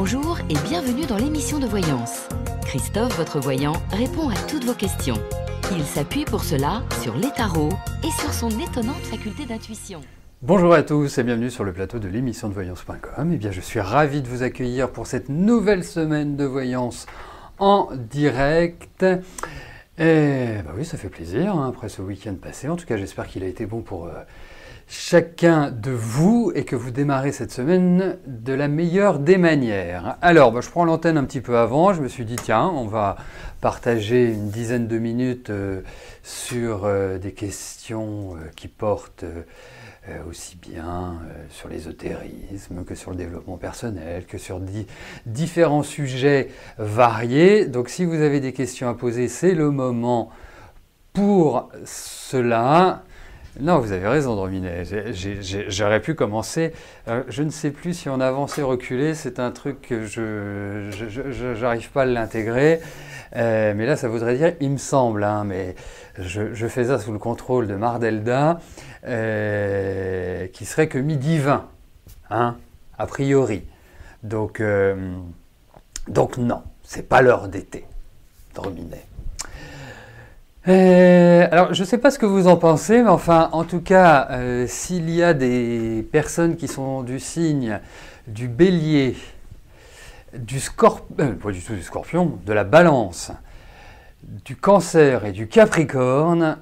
Bonjour et bienvenue dans l'émission de voyance. Christophe, votre voyant, répond à toutes vos questions. Il s'appuie pour cela sur les tarots et sur son étonnante faculté d'intuition. Bonjour à tous et bienvenue sur le plateau de l'émission de voyance.com. Eh bien, je suis ravi de vous accueillir pour cette nouvelle semaine de voyance en direct. Et bah oui, ça fait plaisir après ce week-end passé. En tout cas, j'espère qu'il a été bon pour chacun de vous et que vous démarrez cette semaine de la meilleure des manières. Alors, je prends l'antenne un petit peu avant. Je me suis dit, tiens, on va partager une dizaine de minutes sur des questions qui portent aussi bien sur l'ésotérisme que sur le développement personnel, que sur différents sujets variés. Donc si vous avez des questions à poser, c'est le moment pour cela. Non, vous avez raison, Drominet. J'aurais pu commencer. Je ne sais plus si on avançait ou reculait. C'est un truc que je n'arrive pas à l'intégrer. Mais là, ça voudrait dire, il me semble, hein, mais je fais ça sous le contrôle de Mardelda, qui serait que midi 20, hein, a priori. Donc non, c'est pas l'heure d'été, Drominet. Alors, je ne sais pas ce que vous en pensez, mais enfin, en tout cas, s'il y a des personnes qui sont du signe du bélier, du scorpion, pas du tout du scorpion, de la balance, du cancer et du capricorne,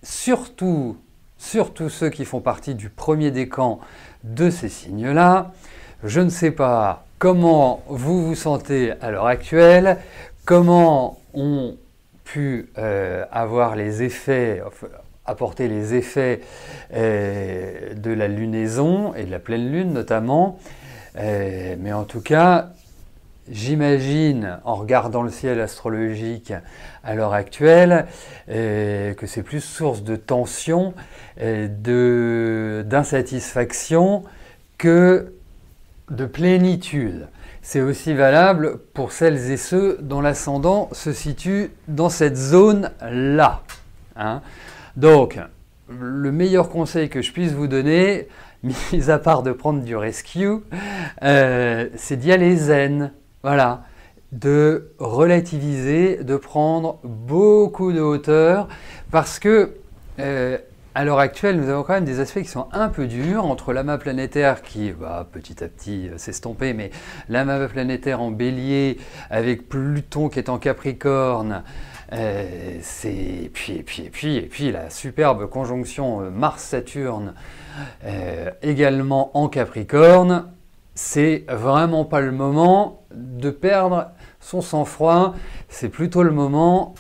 surtout ceux qui font partie du premier décan de ces signes-là, je ne sais pas comment vous vous sentez à l'heure actuelle, comment on pu avoir les effets, apporter les effets de la lunaison et de la pleine lune notamment, mais en tout cas, j'imagine, en regardant le ciel astrologique à l'heure actuelle, que c'est plus source de tension, d'insatisfaction que de plénitude. C'est aussi valable pour celles et ceux dont l'ascendant se situe dans cette zone-là. Hein. Donc, le meilleur conseil que je puisse vous donner, mis à part de prendre du rescue, c'est d'y aller zen. Voilà, de relativiser, de prendre beaucoup de hauteur, parce que à l'heure actuelle, nous avons quand même des aspects qui sont un peu durs entre l'amas planétaire qui va petit à petit s'estomper, mais l'amas planétaire en bélier avec Pluton qui est en Capricorne, et puis la superbe conjonction Mars-Saturne également en Capricorne. C'est vraiment pas le moment de perdre son sang-froid, c'est plutôt le moment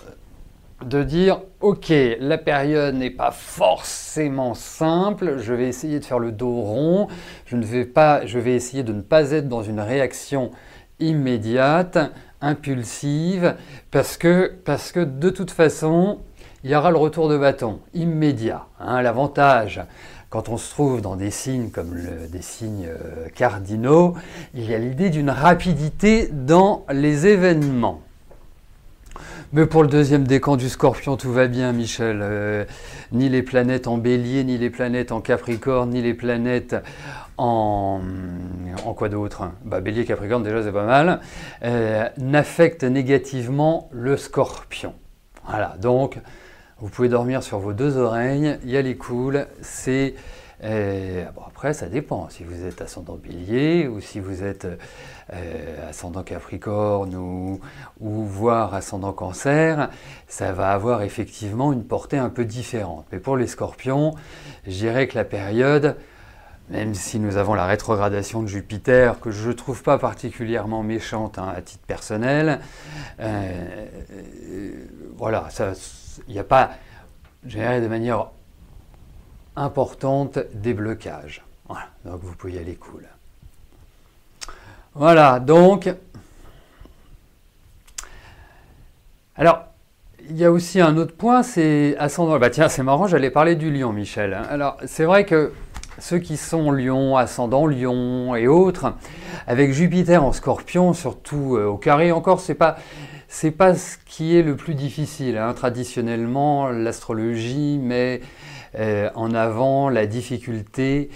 de dire ok, la période n'est pas forcément simple, je vais essayer de faire le dos rond, je vais essayer de ne pas être dans une réaction immédiate, impulsive, parce que de toute façon, il y aura le retour de bâton immédiat. Hein, l'avantage, quand on se trouve dans des signes comme des signes cardinaux, il y a l'idée d'une rapidité dans les événements. Mais pour le deuxième décan du Scorpion, tout va bien, Michel. Ni les planètes en Bélier, ni les planètes en Capricorne, ni les planètes en quoi d'autre ? Bélier, Capricorne, déjà c'est pas mal. N'affectent négativement le Scorpion. Voilà, donc vous pouvez dormir sur vos deux oreilles, y aller cool. C'est après, ça dépend. Si vous êtes ascendant Bélier ou si vous êtes ascendant Capricorne ou voire ascendant Cancer, ça va avoir effectivement une portée un peu différente. Mais pour les Scorpions, je dirais que la période, même si nous avons la rétrogradation de Jupiter, que je ne trouve pas particulièrement méchante à titre personnel, voilà, il n'y a pas, je dirais de manière importante, des blocages. Voilà, donc vous pouvez y aller cool. Voilà, donc, alors, il y a aussi un autre point, c'est ascendant. Tiens, c'est marrant, j'allais parler du Lion, Michel. Alors, c'est vrai que ceux qui sont Lion, ascendant Lion et autres, avec Jupiter en Scorpion, surtout au carré, encore, c'est pas ce qui est le plus difficile. Hein. Traditionnellement, l'astrologie met en avant la difficulté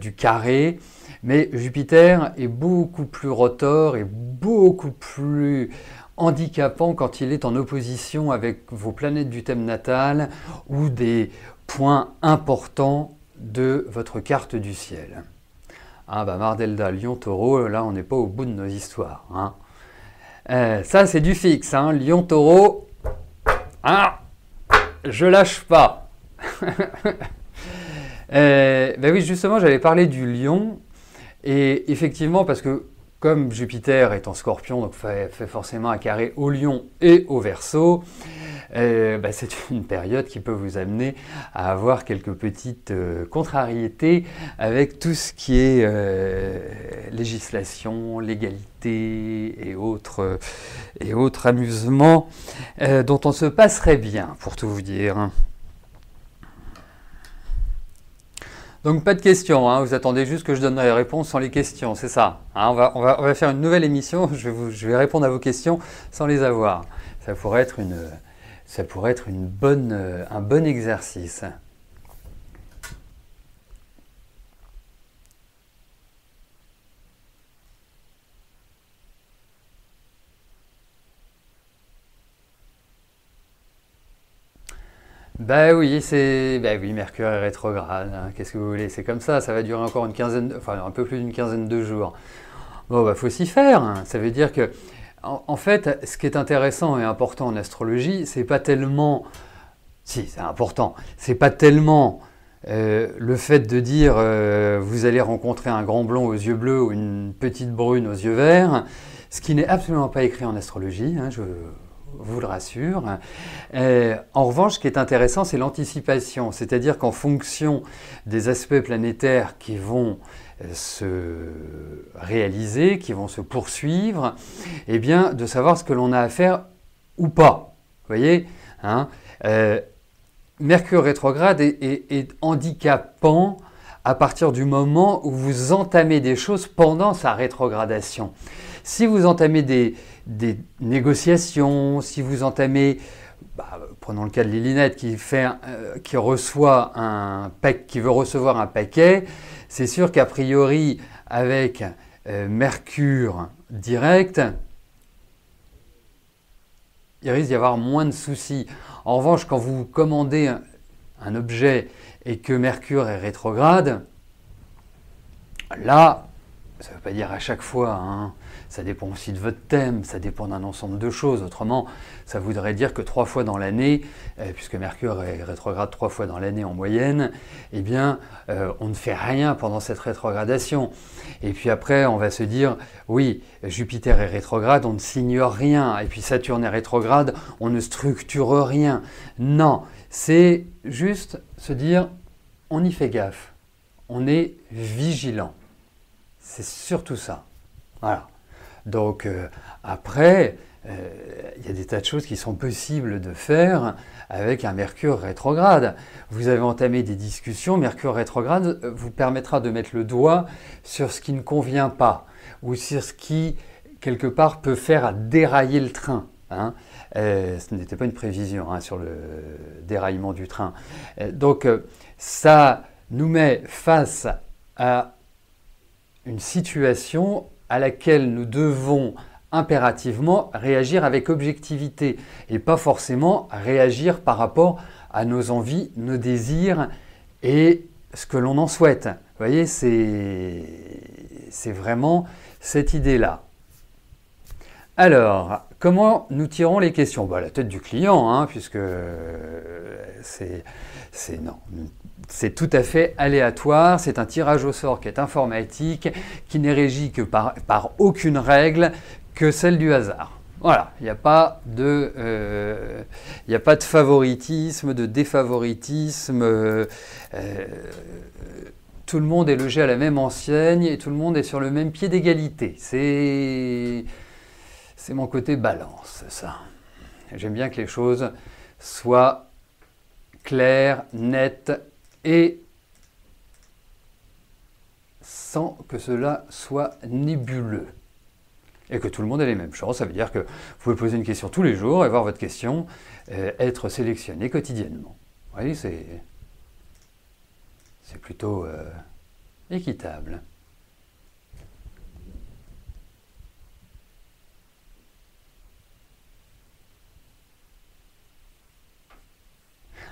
du carré. Mais Jupiter est beaucoup plus rotor et beaucoup plus handicapant quand il est en opposition avec vos planètes du thème natal ou des points importants de votre carte du ciel. Ah bah Mardelda, Lion, Taureau, là on n'est pas au bout de nos histoires. Hein. Ça c'est du fixe, hein. Lion, Taureau, ah, je lâche pas. Ben oui, justement, j'avais parlé du Lion, et effectivement, parce que comme Jupiter est en Scorpion, donc fait forcément un carré au Lion et au Verseau, ben c'est une période qui peut vous amener à avoir quelques petites contrariétés avec tout ce qui est législation, légalité et autres amusements dont on se passerait bien, pour tout vous dire. Donc pas de questions, hein, vous attendez juste que je donne les réponses sans les questions, c'est ça. Hein, on va faire une nouvelle émission, je vais répondre à vos questions sans les avoir. Ça pourrait être un bon exercice. Ben oui, Mercure est rétrograde, hein, qu'est-ce que vous voulez, c'est comme ça va durer encore un peu plus d'une quinzaine de jours. Bon, bah faut s'y faire, hein. Ça veut dire que, en fait, ce qui est intéressant et important en astrologie, c'est pas tellement, si, c'est important, c'est pas tellement le fait de dire vous allez rencontrer un grand blond aux yeux bleus ou une petite brune aux yeux verts, ce qui n'est absolument pas écrit en astrologie, hein, je vous le rassure. En revanche, ce qui est intéressant, c'est l'anticipation, c'est-à-dire qu'en fonction des aspects planétaires qui vont se réaliser, qui vont se poursuivre, eh bien, de savoir ce que l'on a à faire ou pas. Vous voyez, hein, Mercure rétrograde est handicapant à partir du moment où vous entamez des choses pendant sa rétrogradation. Si vous entamez des négociations, si vous entamez, prenons le cas de Lilinette qui veut recevoir un paquet, c'est sûr qu'a priori avec Mercure direct, il risque d'y avoir moins de soucis. En revanche, quand vous commandez un objet et que Mercure est rétrograde, là, ça ne veut pas dire à chaque fois, hein, ça dépend aussi de votre thème, ça dépend d'un ensemble de choses. Autrement, ça voudrait dire que 3 fois dans l'année, puisque Mercure est rétrograde 3 fois dans l'année en moyenne, eh bien, on ne fait rien pendant cette rétrogradation. Et puis après, on va se dire, oui, Jupiter est rétrograde, on ne signe rien. Et puis Saturne est rétrograde, on ne structure rien. Non, c'est juste se dire, on y fait gaffe, on est vigilant. C'est surtout ça. Voilà. Donc après, il y a des tas de choses qui sont possibles de faire avec un Mercure rétrograde. Vous avez entamé des discussions, Mercure rétrograde vous permettra de mettre le doigt sur ce qui ne convient pas ou sur ce qui, quelque part, peut faire dérailler le train. Hein. Ce n'était pas une prévision hein, sur le déraillement du train. Donc ça nous met face à une situation à laquelle nous devons impérativement réagir avec objectivité et pas forcément réagir par rapport à nos envies, nos désirs et ce que l'on en souhaite. Vous voyez, c'est vraiment cette idée-là. Alors, comment nous tirons les questions ? La tête du client, hein, puisque c'est tout à fait aléatoire, c'est un tirage au sort qui est informatique, qui n'est régi que par aucune règle que celle du hasard. Voilà, il n'y a pas de favoritisme, de défavoritisme, tout le monde est logé à la même enseigne et tout le monde est sur le même pied d'égalité. C'est mon côté balance, ça. J'aime bien que les choses soient claires, nettes, et sans que cela soit nébuleux. Et que tout le monde ait les mêmes chances, ça veut dire que vous pouvez poser une question tous les jours et voir votre question être sélectionnée quotidiennement. Vous voyez, c'est plutôt équitable.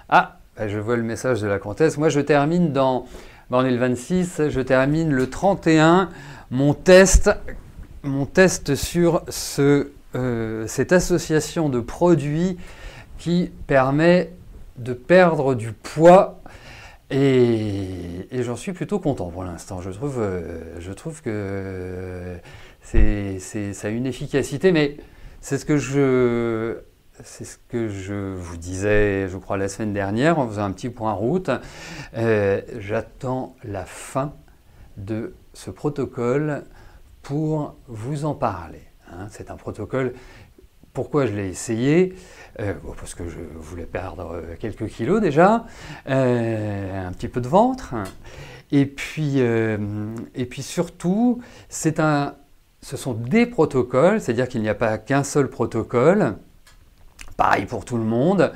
Ah, bah, je vois le message de la comtesse. Moi, je termine dans... bah, on est le 26, je termine le 31, mon test sur cette association de produits qui permet de perdre du poids. Et j'en suis plutôt content pour l'instant. Je trouve que ça a une efficacité, mais c'est ce que je vous disais, je crois, la semaine dernière, en faisant un petit point route. J'attends la fin de ce protocole pour vous en parler. Hein. C'est un protocole. Pourquoi je l'ai essayé? Parce que je voulais perdre quelques kilos déjà, un petit peu de ventre, et puis surtout, ce sont des protocoles, c'est-à-dire qu'il n'y a pas qu'un seul protocole, pareil pour tout le monde,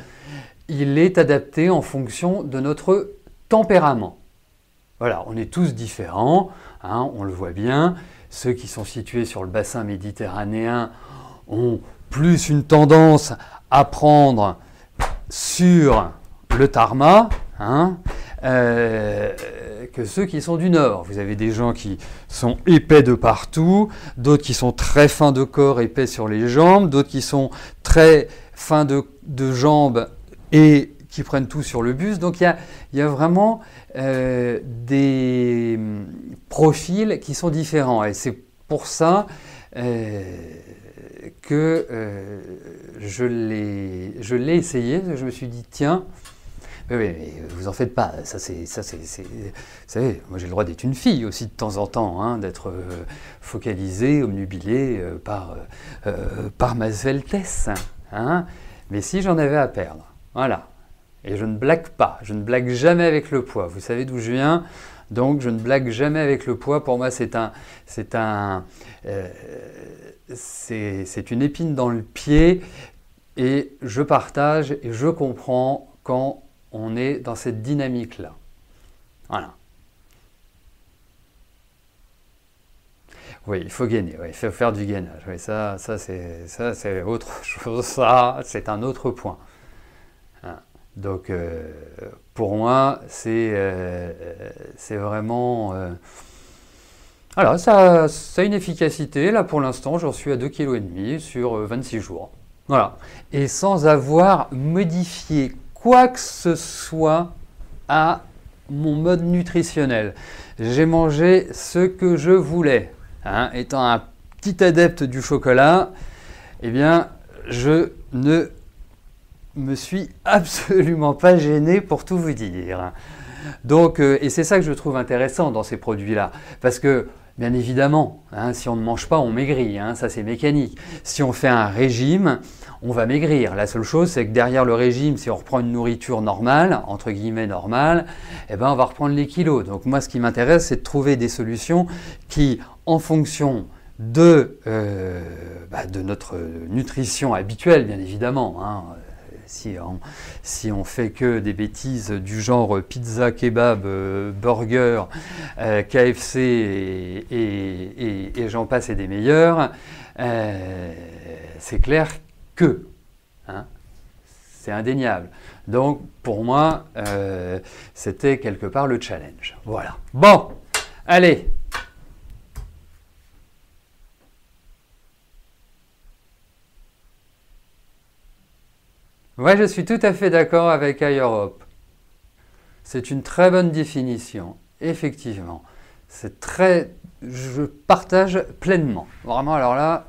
il est adapté en fonction de notre tempérament. Voilà, on est tous différents, hein, on le voit bien, ceux qui sont situés sur le bassin méditerranéen ont plus une tendance à prendre sur le tarma, hein, que ceux qui sont du nord. Vous avez des gens qui sont épais de partout, d'autres qui sont très fins de corps, épais sur les jambes, d'autres qui sont très fins de jambes et qui prennent tout sur le buste. Donc il y a vraiment des profils qui sont différents. Et c'est pour ça que je l'ai essayé. Je me suis dit, tiens, mais vous en faites pas. Vous savez, moi j'ai le droit d'être une fille aussi de temps en temps, hein, d'être focalisée, obnubilée par ma sveltesse. Hein. Mais si j'en avais à perdre, voilà. Et je ne blague pas, je ne blague jamais avec le poids. Vous savez d'où je viens, donc je ne blague jamais avec le poids. Pour moi, c'est une épine dans le pied, et je partage et je comprends quand on est dans cette dynamique-là. Voilà. Oui, il faut gainer, oui, il faut faire du gainage. Oui, ça c'est autre chose, ça c'est un autre point. Hein. Donc pour moi, c'est vraiment... alors ça a une efficacité. Là pour l'instant, j'en suis à 2,5 kg sur 26 jours. Voilà. Et sans avoir modifié quoi que ce soit à mon mode nutritionnel. J'ai mangé ce que je voulais. Hein. Étant un petit adepte du chocolat, eh bien, je ne me suis absolument pas gêné pour tout vous dire. Donc, et c'est ça que je trouve intéressant dans ces produits-là. Parce que, bien évidemment, hein, si on ne mange pas, on maigrit. Hein, ça, c'est mécanique. Si on fait un régime, on va maigrir. La seule chose, c'est que derrière le régime, si on reprend une nourriture normale, entre guillemets normale, eh ben, on va reprendre les kilos. Donc moi, ce qui m'intéresse, c'est de trouver des solutions qui, en fonction de notre nutrition habituelle, bien évidemment, hein, si on fait que des bêtises du genre pizza, kebab, burger, KFC et j'en passe et des meilleurs, c'est clair que, hein, c'est indéniable. Donc pour moi, c'était quelque part le challenge. Voilà. Bon, allez. Ouais, je suis tout à fait d'accord avec iEurope. C'est une très bonne définition, effectivement. C'est très... Je partage pleinement. Vraiment, alors là,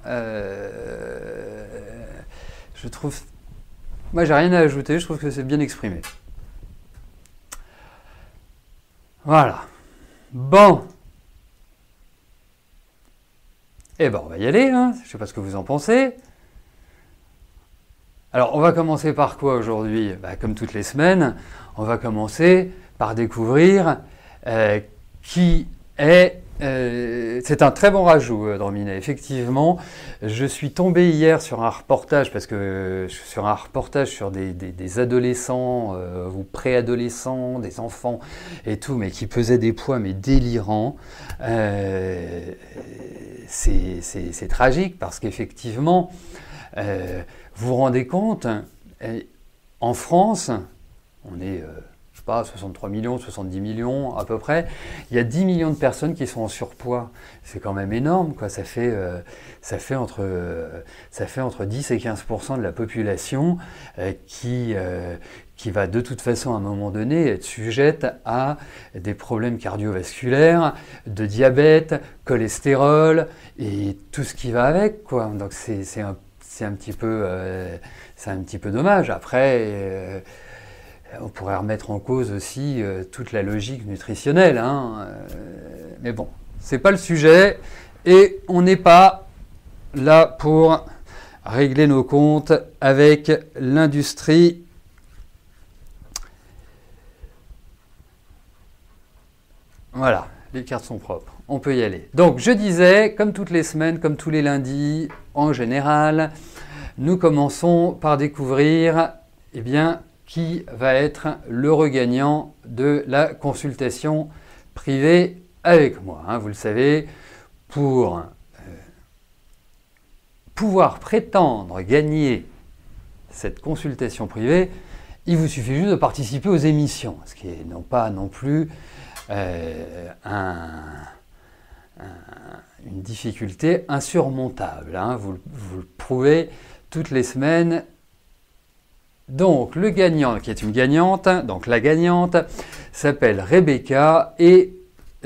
je trouve... Moi, j'ai rien à ajouter, je trouve que c'est bien exprimé. Voilà. Bon. Eh ben, on va y aller, hein. Je ne sais pas ce que vous en pensez. Alors, on va commencer par quoi aujourd'hui? Comme toutes les semaines, on va commencer par découvrir qui est... c'est un très bon rajout, Drominet. Effectivement, je suis tombé hier sur un reportage, sur des adolescents ou préadolescents, des enfants et tout, mais qui pesaient des poids mais délirants. C'est tragique parce qu'effectivement... vous vous rendez compte, en France, On est, je sais pas, 63 millions, 70 millions à peu près. Il y a 10 millions de personnes qui sont en surpoids. C'est quand même énorme, quoi. Ça fait entre 10 et 15% de la population qui va de toute façon à un moment donné être sujette à des problèmes cardiovasculaires, de diabète, cholestérol et tout ce qui va avec, quoi. Donc c'est un petit peu dommage. Après, on pourrait remettre en cause aussi toute la logique nutritionnelle, hein. Mais bon, c'est pas le sujet et on n'est pas là pour régler nos comptes avec l'industrie. Voilà, les cartes sont propres, on peut y aller. Donc je disais, comme toutes les semaines, comme tous les lundis, en général, nous commençons par découvrir qui va être l'heureux gagnant de la consultation privée avec moi. Hein, vous le savez, pour pouvoir prétendre gagner cette consultation privée, il vous suffit juste de participer aux émissions, ce qui n'est pas non plus une difficulté insurmontable. Hein. Vous le prouvez toutes les semaines. Donc le gagnant, qui est une gagnante, donc la gagnante s'appelle Rebecca et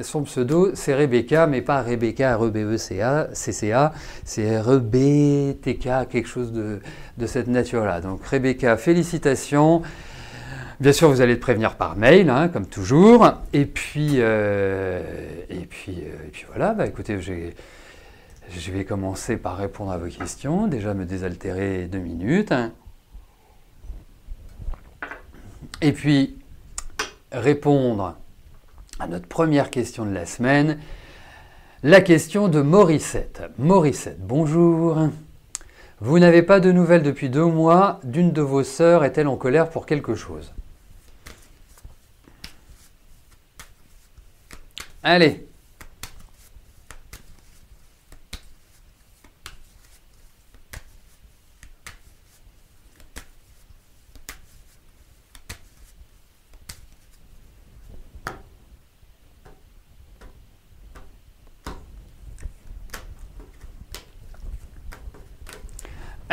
son pseudo c'est Rebecca, mais pas Rebecca R-E-B-E-C-A, C-C-A, c'est R-E-B-T-K, quelque chose de cette nature-là. Donc Rebecca, félicitations. Bien sûr, vous allez te prévenir par mail, hein, comme toujours. Et puis voilà, bah, écoutez, je vais commencer par répondre à vos questions. Déjà me désaltérer 2 minutes. Et puis répondre à notre première question de la semaine, la question de Morissette. Morissette, bonjour. Vous n'avez pas de nouvelles depuis 2 mois. D'une de vos sœurs est-elle en colère pour quelque chose? Allez.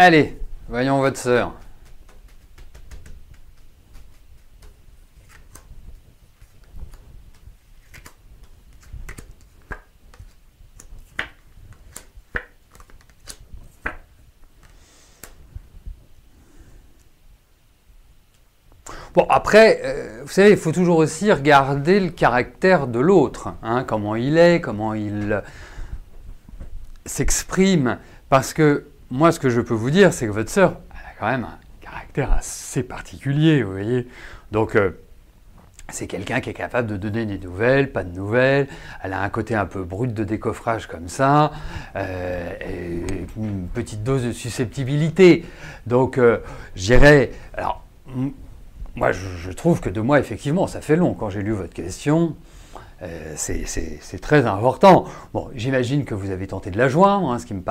Allez, voyons votre sœur. Bon, après, vous savez, il faut toujours aussi regarder le caractère de l'autre, hein, comment il est, comment il s'exprime. Parce que moi, ce que je peux vous dire, c'est que votre sœur, elle a quand même un caractère assez particulier, vous voyez. Donc, c'est quelqu'un qui est capable de donner des nouvelles, pas de nouvelles. Elle a un côté un peu brut de décoffrage comme ça, et une petite dose de susceptibilité. Donc, je dirais, alors, moi, je trouve que 2 mois, effectivement, ça fait long. Quand j'ai lu votre question, c'est très important. Bon, j'imagine que vous avez tenté de la joindre, hein, ce qui me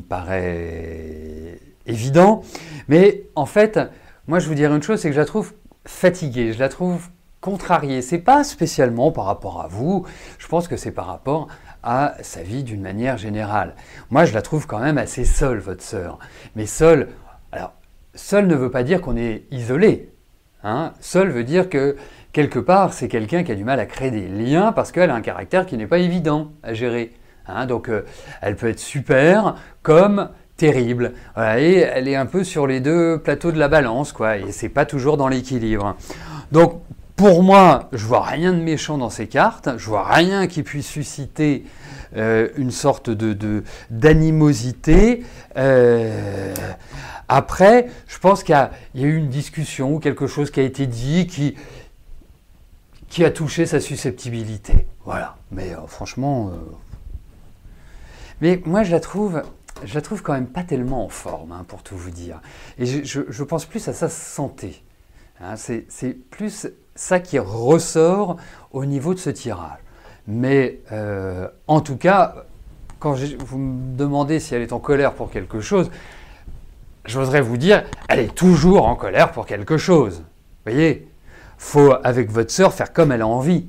paraît évident. Mais en fait, moi, je vous dirais une chose, c'est que je la trouve fatiguée, je la trouve contrariée. C'est pas spécialement par rapport à vous. Je pense que c'est par rapport à sa vie d'une manière générale. Moi, je la trouve quand même assez seule, votre sœur. Mais seule, alors, seul ne veut pas dire qu'on est isolé. Hein. Seul veut dire que, quelque part, c'est quelqu'un qui a du mal à créer des liens parce qu'elle a un caractère qui n'est pas évident à gérer. Hein. Donc, elle peut être super comme terrible. Voilà. Et elle est un peu sur les 2 plateaux de la balance, quoi. Et c'est pas toujours dans l'équilibre. Donc, pour moi, je vois rien de méchant dans ces cartes. Je vois rien qui puisse susciter une sorte d'animosité. Après, je pense qu'il y a eu une discussion ou quelque chose qui a été dit qui a touché sa susceptibilité. Voilà. Mais franchement... Mais moi, je la trouve quand même pas tellement en forme, hein, pour tout vous dire. Et je pense plus à sa santé. Hein, c'est plus ça qui ressort au niveau de ce tirage. Mais en tout cas, quand vous me demandez si elle est en colère pour quelque chose, j'oserais vous dire, elle est toujours en colère pour quelque chose. Vous voyez, faut, avec votre sœur, faire comme elle a envie.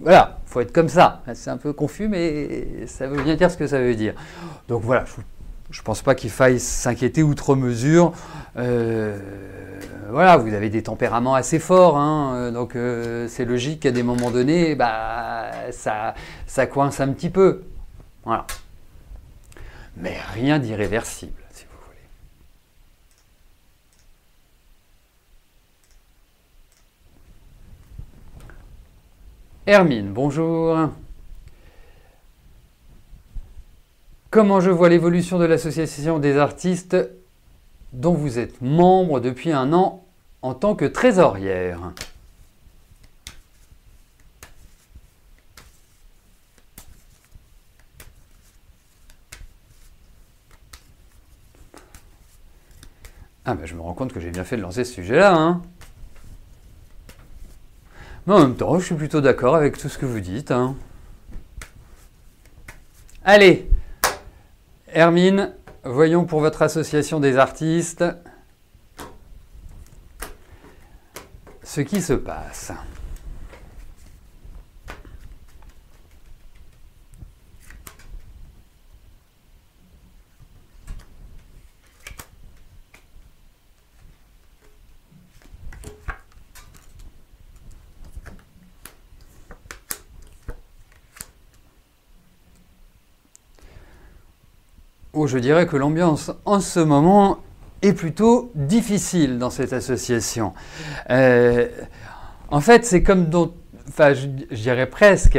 Voilà, faut être comme ça. C'est un peu confus, mais ça veut bien dire ce que ça veut dire. Donc voilà, je ne pense pas qu'il faille s'inquiéter outre mesure. Voilà, vous avez des tempéraments assez forts, hein, donc c'est logique qu'à des moments donnés, bah, ça coince un petit peu. Voilà. Mais rien d'irréversible, si vous voulez. Hermine, bonjour. Comment je vois l'évolution de l'association des artistes dont vous êtes membre depuis un an en tant que trésorière? Ah ben je me rends compte que j'ai bien fait de lancer ce sujet-là, hein. Mais en même temps, je suis plutôt d'accord avec tout ce que vous dites, hein. Allez, Hermine, voyons pour votre association des artistes ce qui se passe. Oh, je dirais que l'ambiance en ce moment est plutôt difficile dans cette association. En fait, c'est comme enfin, je dirais presque,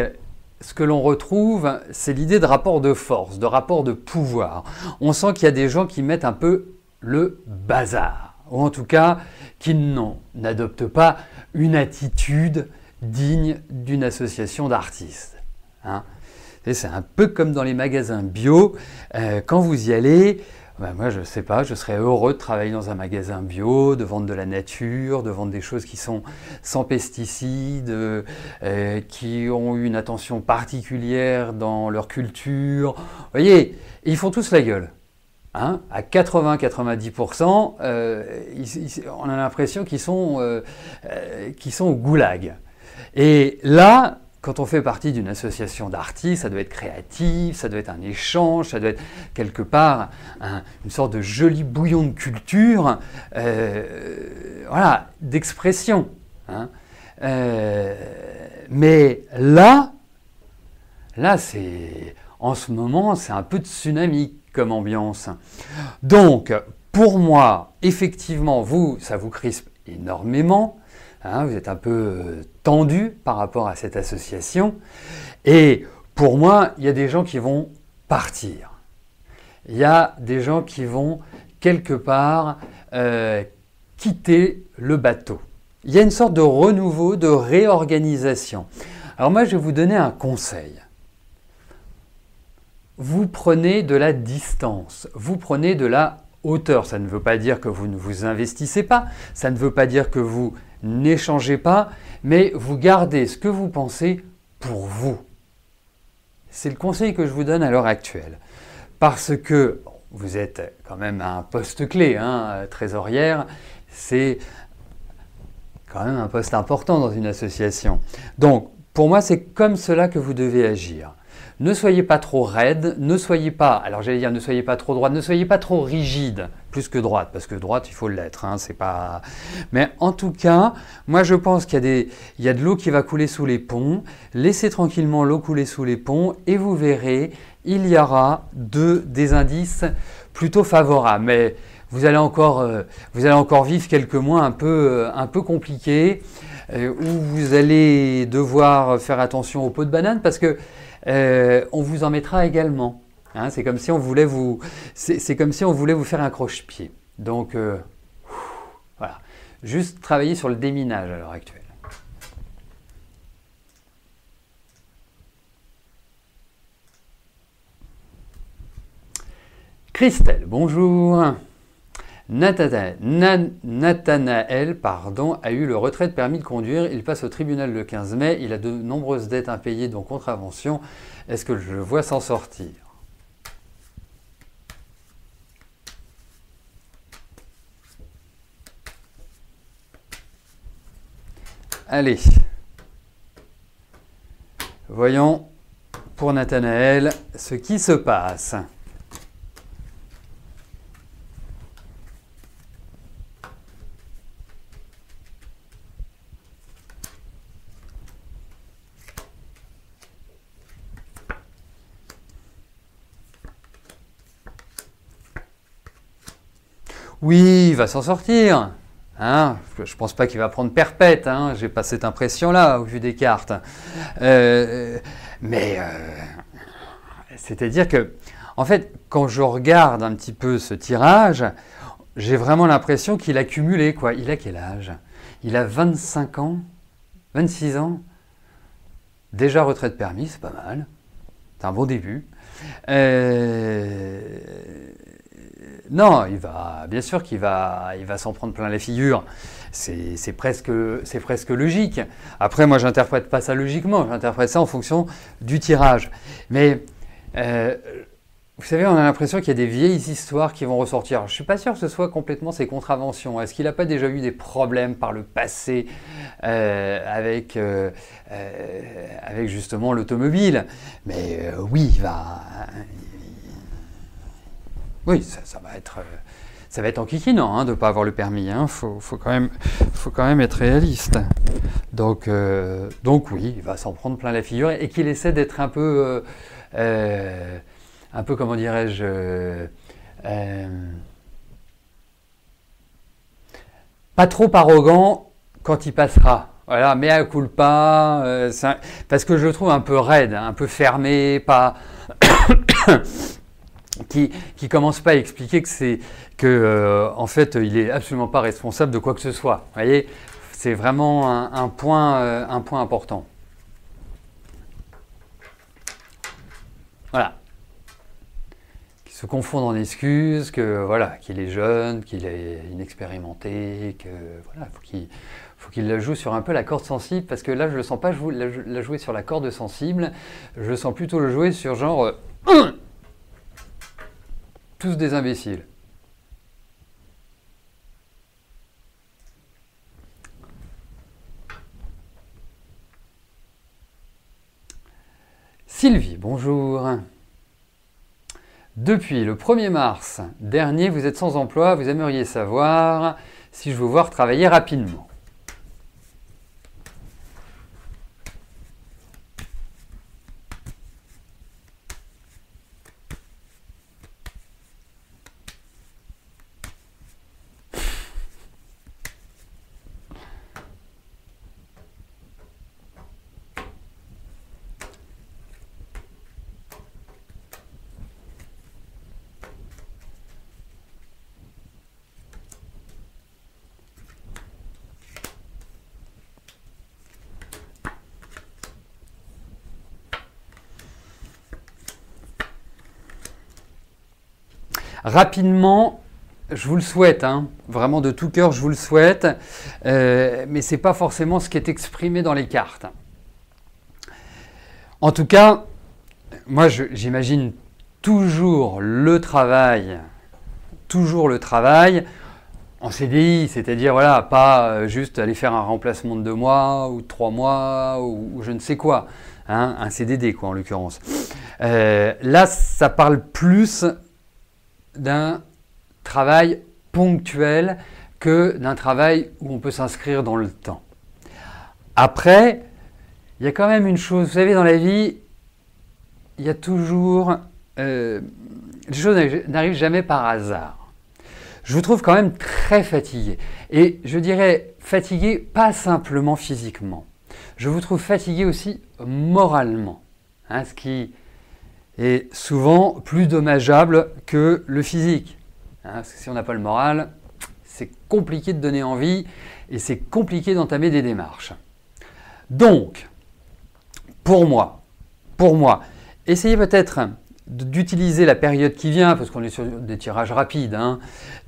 ce que l'on retrouve, c'est l'idée de rapport de force, de rapport de pouvoir. On sent qu'il y a des gens qui mettent un peu le bazar, ou en tout cas qui n'adoptent pas une attitude digne d'une association d'artistes, hein. C'est un peu comme dans les magasins bio, quand vous y allez, ben moi je ne sais pas, je serais heureux de travailler dans un magasin bio, de vendre de la nature, de vendre des choses qui sont sans pesticides, qui ont eu une attention particulière dans leur culture. Vous voyez, ils font tous la gueule. Hein, à 80-90%, on a l'impression qu'ils sont au goulag. Et là, quand on fait partie d'une association d'artistes, ça doit être créatif, ça doit être un échange, ça doit être quelque part une sorte de joli bouillon de culture, voilà, d'expression, hein. Mais là c'est, en ce moment, c'est un peu de tsunami comme ambiance. Donc, pour moi, effectivement, ça vous crispe énormément. Hein, vous êtes un peu tendu par rapport à cette association. Et pour moi, il y a des gens qui vont partir. Il y a des gens qui vont quelque part quitter le bateau. Il y a une sorte de renouveau, de réorganisation. Alors moi, je vais vous donner un conseil. Vous prenez de la distance, vous prenez de la hauteur. Ça ne veut pas dire que vous ne vous investissez pas, ça ne veut pas dire que vous n'échangez pas, mais vous gardez ce que vous pensez pour vous. C'est le conseil que je vous donne à l'heure actuelle. Parce que vous êtes quand même à un poste clé, hein, trésorière, c'est quand même un poste important dans une association. Donc, pour moi, c'est comme cela que vous devez agir. Ne soyez pas trop raide, ne soyez pas, alors j'allais dire ne soyez pas trop droite, ne soyez pas trop rigide, plus que droite, parce que droite il faut l'être, hein, c'est pas... Mais en tout cas, moi je pense qu'il y a de l'eau qui va couler sous les ponts, laissez tranquillement l'eau couler sous les ponts et vous verrez, il y aura des indices plutôt favorables. Mais vous allez encore vivre quelques mois un peu compliqués, où vous allez devoir faire attention aux pots de banane parce que on vous en mettra également. Hein, c'est comme si on voulait vous faire un croche-pied. Donc voilà, juste travailler sur le déminage à l'heure actuelle. Christelle, bonjour. Nathanaël, a eu le retrait de permis de conduire. Il passe au tribunal le 15 mai. Il a de nombreuses dettes impayées, dont contravention. Est-ce que je le vois s'en sortir? Allez. Voyons pour Nathanaël ce qui se passe. Oui, il va s'en sortir. Hein, je pense pas qu'il va prendre perpète. Hein, j'ai pas cette impression-là au vu des cartes. C'est-à-dire que, en fait, quand je regarde un petit peu ce tirage, j'ai vraiment l'impression qu'il a cumulé, quoi. Il a quel âge? Il a 25 ans, 26 ans. Déjà retraite permis, c'est pas mal. C'est un bon début. Non, bien sûr qu'il va s'en prendre plein la figure. C'est presque logique. Après, moi, j'interprète pas ça logiquement. J'interprète ça en fonction du tirage. Mais vous savez, on a l'impression qu'il y a des vieilles histoires qui vont ressortir. Je suis pas sûr que ce soit complètement ses contraventions. Est-ce qu'il n'a pas déjà eu des problèmes par le passé avec justement l'automobile? Mais oui, oui, ça va être enquiquinant de ne pas avoir le permis. Faut quand même être réaliste. Donc oui, il va s'en prendre plein la figure et qu'il essaie d'être un peu comment dirais-je, pas trop arrogant quand il passera. Voilà, mea culpa, parce que je le trouve un peu raide, un peu fermé, pas qui commence pas à expliquer en fait, il est absolument pas responsable de quoi que ce soit. Vous voyez, c'est vraiment un point important. Voilà. Qui se confondent en excuses, qu'il est jeune, qu'il est inexpérimenté, que voilà, faut qu'il la joue sur un peu la corde sensible, parce que là, je le sens pas la jouer sur la corde sensible, je le sens plutôt le jouer sur genre tous des imbéciles. Sylvie, bonjour. Depuis le 1er mars dernier, vous êtes sans emploi, vous aimeriez savoir si je veux voir travailler rapidement. Rapidement, je vous le souhaite, vraiment de tout cœur, je vous le souhaite, mais ce n'est pas forcément ce qui est exprimé dans les cartes. En tout cas, moi j'imagine toujours le travail en CDI, c'est-à-dire voilà, pas juste aller faire un remplacement de 2 mois ou de 3 mois ou je ne sais quoi, un CDD quoi en l'occurrence. Là, ça parle plus d'un travail ponctuel que d'un travail où on peut s'inscrire dans le temps. Après, il y a quand même une chose, vous savez, dans la vie, il y a toujours... les choses n'arrivent jamais par hasard. Je vous trouve quand même très fatigué. Et je dirais fatigué pas simplement physiquement. Je vous trouve fatigué aussi moralement. Ce qui est souvent plus dommageable que le physique. Parce que si on n'a pas le moral, c'est compliqué de donner envie et c'est compliqué d'entamer des démarches. Donc, pour moi, essayez peut-être d'utiliser la période qui vient, parce qu'on est sur des tirages rapides,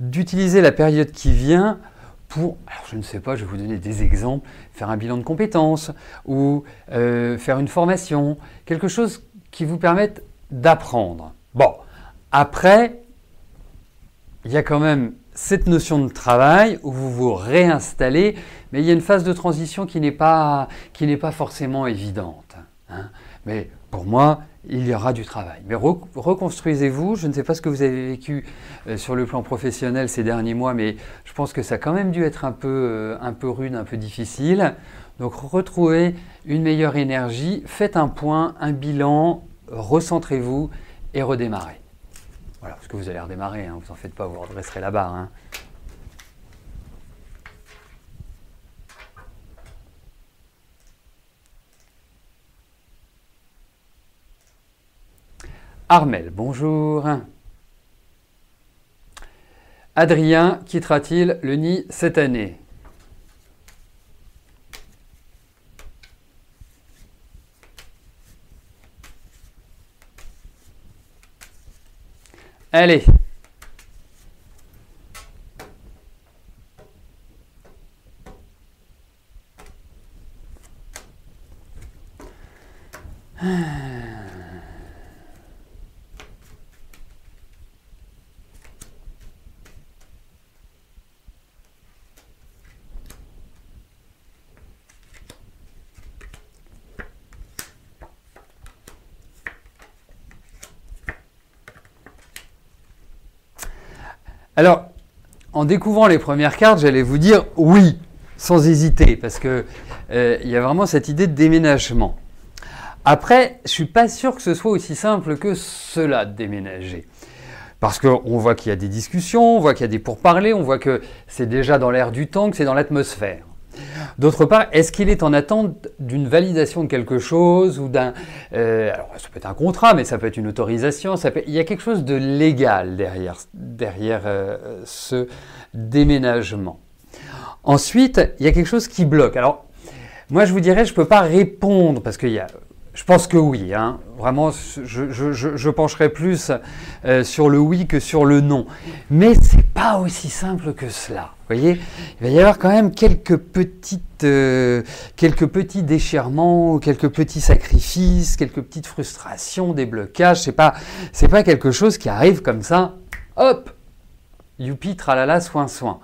d'utiliser la période qui vient pour, alors je ne sais pas, je vais vous donner des exemples, faire un bilan de compétences ou faire une formation, quelque chose qui vous permette d'apprendre. Bon, après, il y a quand même cette notion de travail où vous vous réinstallez, mais il y a une phase de transition qui n'est pas forcément évidente, hein. Mais pour moi, il y aura du travail. Mais reconstruisez-vous. Je ne sais pas ce que vous avez vécu sur le plan professionnel ces derniers mois, mais je pense que ça a quand même dû être un peu rude, un peu difficile. Donc retrouvez une meilleure énergie, faites un point, un bilan, recentrez-vous et redémarrez. Voilà, parce que vous allez redémarrer, hein, vous en faites pas, vous redresserez la barre, hein. Armel, bonjour. Adrien quittera-t-il le nid cette année? Allez. Alors, en découvrant les premières cartes, j'allais vous dire oui, sans hésiter, parce que il y a vraiment cette idée de déménagement. Après, je ne suis pas sûr que ce soit aussi simple que cela de déménager. Parce qu'on voit qu'il y a des discussions, on voit qu'il y a des pourparlers, on voit que c'est déjà dans l'air du temps, que c'est dans l'atmosphère. D'autre part, est-ce qu'il est en attente d'une validation de quelque chose ou d'un... alors, ça peut être un contrat, mais ça peut être une autorisation. Il y a quelque chose de légal derrière ce déménagement. Ensuite, il y a quelque chose qui bloque. Alors, moi, je vous dirais, je ne peux pas répondre parce qu'il y a... Je pense que oui, hein. Vraiment, je pencherai plus sur le oui que sur le non. Mais c'est pas aussi simple que cela. Vous voyez, il va y avoir quand même quelques petits déchirements, quelques petits sacrifices, quelques petites frustrations, des blocages. C'est pas quelque chose qui arrive comme ça. Hop, youpi, tralala, soin.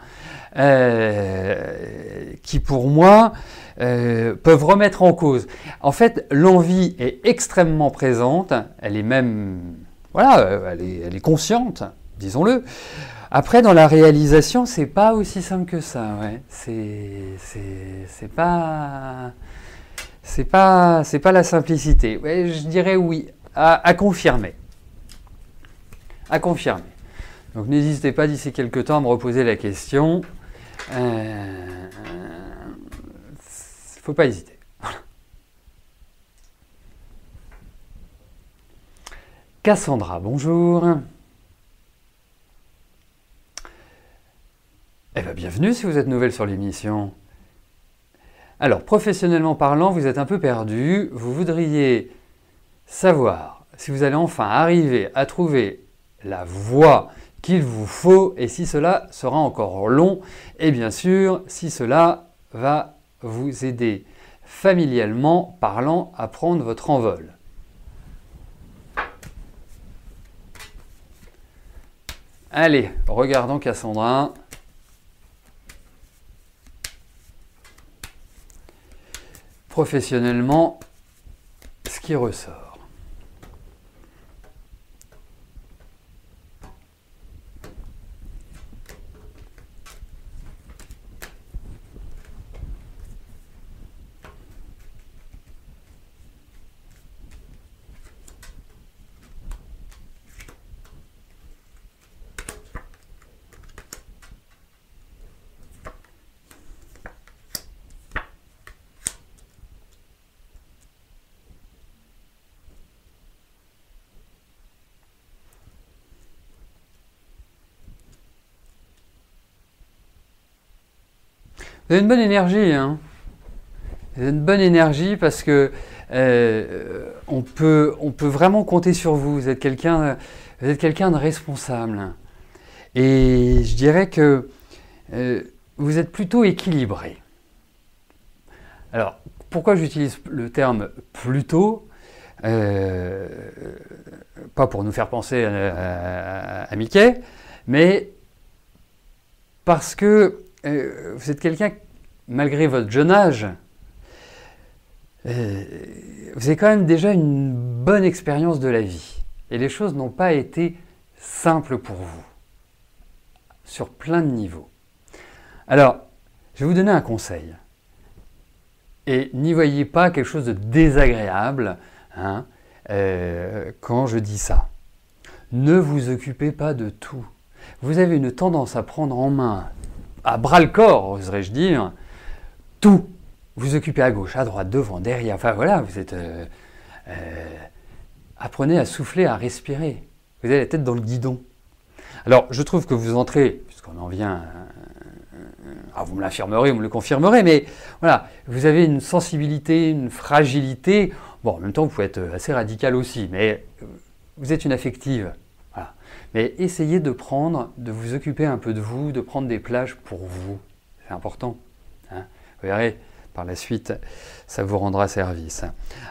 Qui pour moi peuvent remettre en cause. En fait, l'envie est extrêmement présente, elle est même, voilà, elle est consciente, disons-le. Après, dans la réalisation, c'est pas aussi simple que ça, ouais. C'est pas la simplicité. Ouais, je dirais oui, à confirmer. À confirmer. Donc n'hésitez pas d'ici quelques temps à me reposer la question. Faut pas hésiter. Cassandra, bonjour. Eh bien, bienvenue si vous êtes nouvelle sur l'émission. Alors, professionnellement parlant, vous êtes un peu perdu. Vous voudriez savoir si vous allez enfin arriver à trouver la voie qu'il vous faut et si cela sera encore long. Et bien sûr, si cela va vous aider familialement parlant à prendre votre envol. Allez, regardons Cassandra. Professionnellement, ce qui ressort. Vous avez une bonne énergie, hein. Vous avez une bonne énergie parce que on peut vraiment compter sur vous. Vous êtes quelqu'un de responsable. Et je dirais que vous êtes plutôt équilibré. Alors, pourquoi j'utilise le terme plutôt? Pas pour nous faire penser à Mickey, mais parce que vous êtes quelqu'un, malgré votre jeune âge, vous avez quand même déjà une bonne expérience de la vie. Et les choses n'ont pas été simples pour vous, sur plein de niveaux. Alors, je vais vous donner un conseil. Et n'y voyez pas quelque chose de désagréable quand je dis ça. Ne vous occupez pas de tout. Vous avez une tendance à prendre en main, à bras-le-corps, oserais-je dire, tout. Vous occupez à gauche, à droite, devant, derrière. Enfin voilà, vous êtes... apprenez à souffler, à respirer. Vous avez la tête dans le guidon. Alors, je trouve que vous entrez, puisqu'on en vient... vous me l'affirmerez, vous me le confirmerez, mais voilà, vous avez une sensibilité, une fragilité. Bon, en même temps, vous pouvez être assez radical aussi, mais vous êtes une affective. Voilà. Mais essayez de vous occuper un peu de vous, de prendre des plages pour vous. C'est important. Vous verrez, par la suite, ça vous rendra service.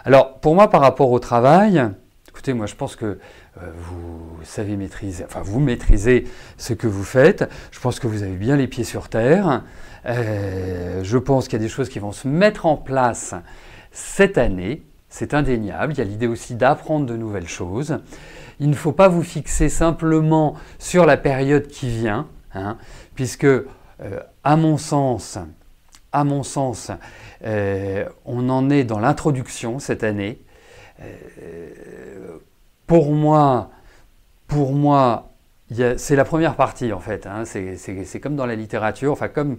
Alors, pour moi, par rapport au travail, écoutez, moi, je pense que vous savez maîtriser, enfin, vous maîtrisez ce que vous faites. Je pense que vous avez bien les pieds sur terre. Je pense qu'il y a des choses qui vont se mettre en place cette année. C'est indéniable. Il y a l'idée aussi d'apprendre de nouvelles choses. Il ne faut pas vous fixer simplement sur la période qui vient, puisque, à mon sens, on en est dans l'introduction cette année. Pour moi, c'est la première partie en fait. C'est comme dans la littérature, enfin comme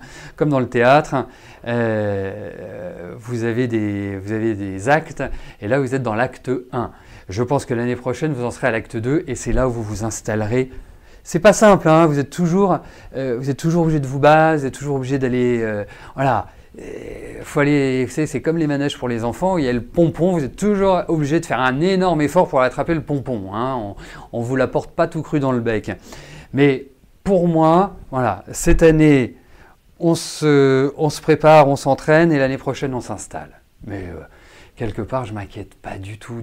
dans le théâtre. Vous avez des actes et là vous êtes dans l'acte 1. Je pense que l'année prochaine vous en serez à l'acte 2 et c'est là où vous vous installerez. C'est pas simple, vous êtes toujours obligé de vous baser, vous êtes toujours obligé d'aller, voilà. Faut aller, vous savez, c'est comme les manèges pour les enfants, il y a le pompon, vous êtes toujours obligé de faire un énorme effort pour attraper le pompon. On ne vous l'apporte pas tout cru dans le bec. Mais pour moi, voilà, cette année, on se prépare, on s'entraîne et l'année prochaine, on s'installe. Mais quelque part, je ne m'inquiète pas du tout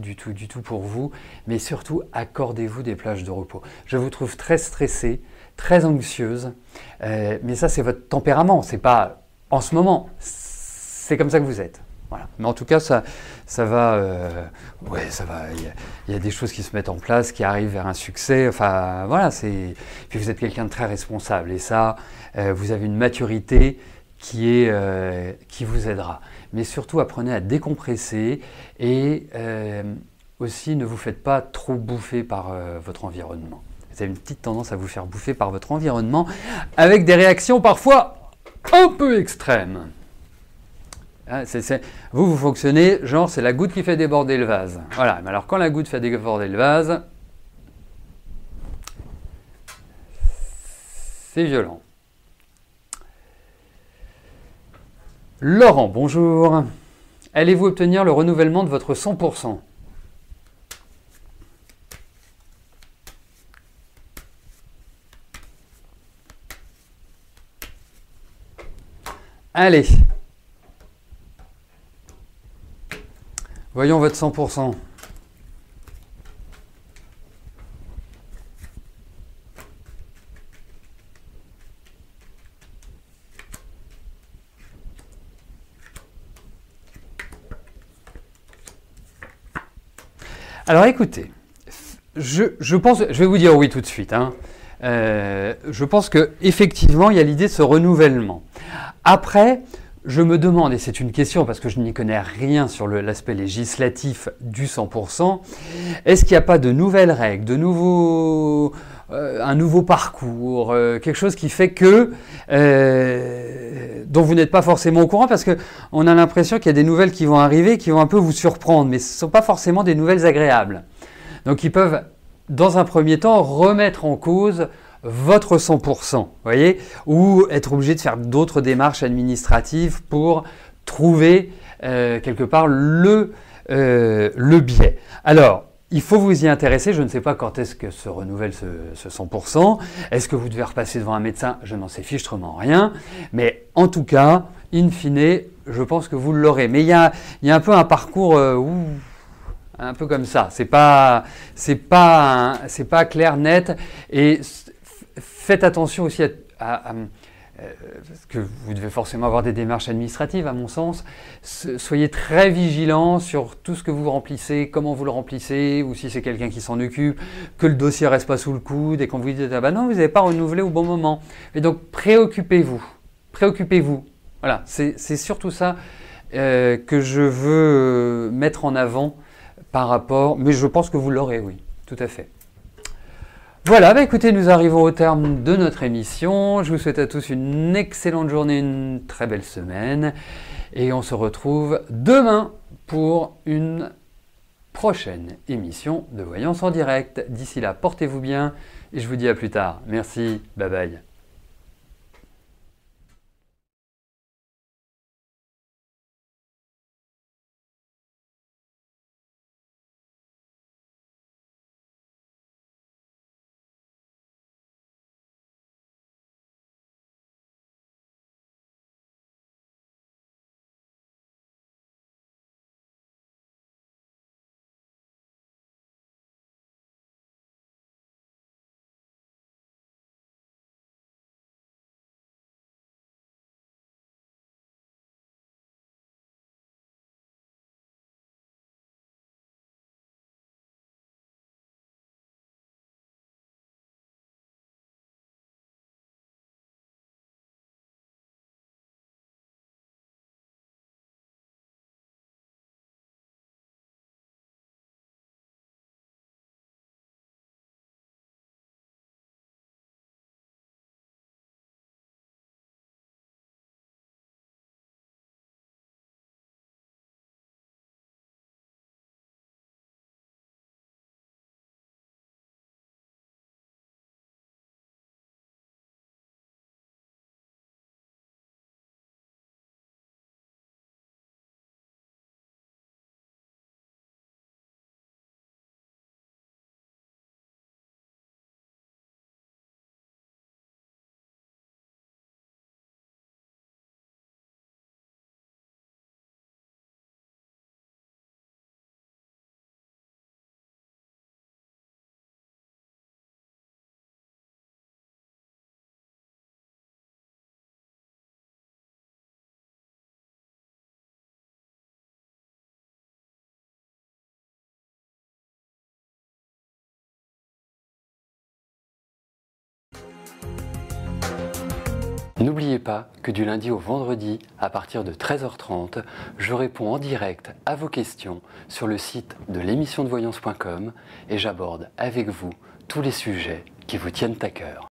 pour vous. Mais surtout, accordez-vous des plages de repos. Je vous trouve très stressée, très anxieuse. Mais ça, c'est votre tempérament, c'est pas... En ce moment, c'est comme ça que vous êtes. Voilà. Mais en tout cas, ça va. Il y a des choses qui se mettent en place, qui arrivent vers un succès. Enfin, voilà. Puis vous êtes quelqu'un de très responsable. Et ça, vous avez une maturité qui vous aidera. Mais surtout, apprenez à décompresser et aussi ne vous faites pas trop bouffer par votre environnement. Vous avez une petite tendance à vous faire bouffer par votre environnement avec des réactions parfois un peu extrême. Vous fonctionnez, genre c'est la goutte qui fait déborder le vase. Voilà, mais alors quand la goutte fait déborder le vase, c'est violent. Laurent, bonjour. Allez-vous obtenir le renouvellement de votre 100%? Allez, voyons votre 100%. Alors écoutez, je pense, je vais vous dire oui tout de suite. Je pense qu'effectivement, il y a l'idée de ce renouvellement. Après, je me demande, et c'est une question parce que je n'y connais rien sur l'aspect législatif du 100%, est-ce qu'il n'y a pas de nouvelles règles, un nouveau parcours, quelque chose qui fait que, dont vous n'êtes pas forcément au courant parce qu'on a l'impression qu'il y a des nouvelles qui vont arriver, qui vont un peu vous surprendre, mais ce ne sont pas forcément des nouvelles agréables. Donc ils peuvent, dans un premier temps, remettre en cause votre 100%, voyez, ou être obligé de faire d'autres démarches administratives pour trouver quelque part le biais. Alors, il faut vous y intéresser. Je ne sais pas quand est-ce que se renouvelle ce 100%. Est-ce que vous devez repasser devant un médecin? Je n'en sais fichtrement rien. Mais en tout cas, in fine, je pense que vous l'aurez. Mais il y a un peu un parcours un peu comme ça. C'est pas clair, net. Et faites attention aussi parce que vous devez forcément avoir des démarches administratives à mon sens, soyez très vigilants sur tout ce que vous remplissez, comment vous le remplissez, ou si c'est quelqu'un qui s'en occupe, que le dossier ne reste pas sous le coude et qu'on vous dit ah bah non, vous n'avez pas renouvelé au bon moment. Et donc préoccupez-vous, voilà, c'est surtout ça que je veux mettre en avant par rapport, mais je pense que vous l'aurez, oui, tout à fait. Voilà, bah écoutez, nous arrivons au terme de notre émission. Je vous souhaite à tous une excellente journée, une très belle semaine. Et on se retrouve demain pour une prochaine émission de Voyance en direct. D'ici là, portez-vous bien et je vous dis à plus tard. Merci, bye bye. N'oubliez pas que du lundi au vendredi, à partir de 13h30, je réponds en direct à vos questions sur le site de l'émissiondevoyance.com et j'aborde avec vous tous les sujets qui vous tiennent à cœur.